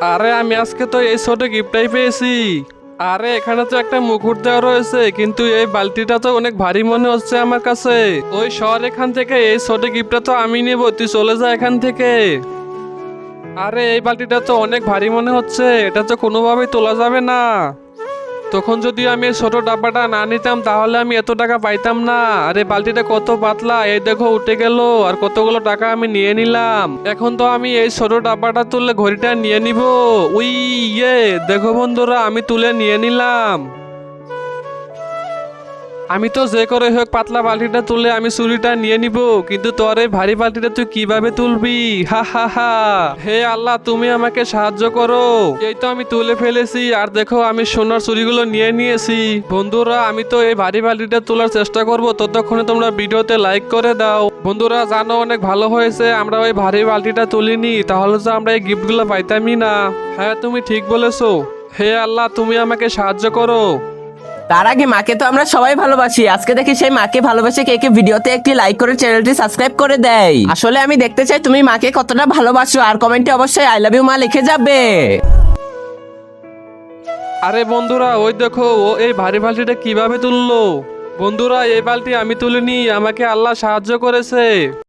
আরে আমি আজকে তো এই ছোট গিফটটাই পেয়েছি। আরে এখানে তো একটা মুকুট দেওয়া রয়েছে, কিন্তু এই বালতিটা তো অনেক ভারী মনে হচ্ছে আমার কাছে। ওই সর এখান থেকে, এই ছোট গিফটটা তো আমি নেবো, তুই চলে যা এখান থেকে। আরে এই বালতিটা তো অনেক ভারী মনে হচ্ছে, এটা তো কোনোভাবেই তোলা যাবে না। তখন যদি আমি এই ছোট ডাব্বাটা না নিতাম তাহলে আমি এত টাকা পাইতাম না। আরে বালতিটা কত পাতলা, এই দেখো উঠে গেল, আর কতগুলো টাকা আমি নিয়ে নিলাম। এখন তো আমি এই ছোট ডাব্বাটা তুললে ঘড়িটা নিয়ে নিব। উই, ইয়ে, দেখো বন্ধুরা, আমি তুলে নিয়ে নিলাম। আমি তো যে করে হোক পাতলা বালতিটা তুলে আমি চুরিটা নিয়ে নিব, কিন্তু তোর এই ভারী বালতিটা তুই কিভাবে তুলবি? হা হা হা। হে আল্লাহ, তুমি আমাকে সাহায্য করো। এই তো আমি তুলে ফেলেছি, আর দেখো আমি সোনার চুরিগুলো নিয়ে নিয়েছি। বন্ধুরা, আমি তো এই ভারী বালতিটা তোলার চেষ্টা করব, ততক্ষণে তোমরা ভিডিওতে লাইক করে দাও। বন্ধুরা জানো, অনেক ভালো হয়েছে আমরা ওই ভারী বালতিটা তুলিনি, তাহলে তো আমরা এই গিফটগুলো পাইতামই না। হ্যাঁ, তুমি ঠিক বলেছো। হে আল্লাহ, তুমি আমাকে সাহায্য করো। তার আগে মাকে তো আমরা সবাই ভালোবাসি, আজকে দেখি সেই মাকে ভালোবাসে কে কে ভিডিওতে একটি লাইক করে চ্যানেলটি সাবস্ক্রাইব করে দেয়। আসলে আমি দেখতে চাই তুমি মাকে কতটা ভালোবাসো, আর কমেন্টে অবশ্যই আই লাভ ইউ মা লিখে যাবে। আরে বন্ধুরা, ওই দেখো ও এই ভারী বালতিটা কিভাবে তুললো। বন্ধুরা, এই বালতি আমি তুলিনি, আমাকে আল্লাহ সাহায্য করেছে।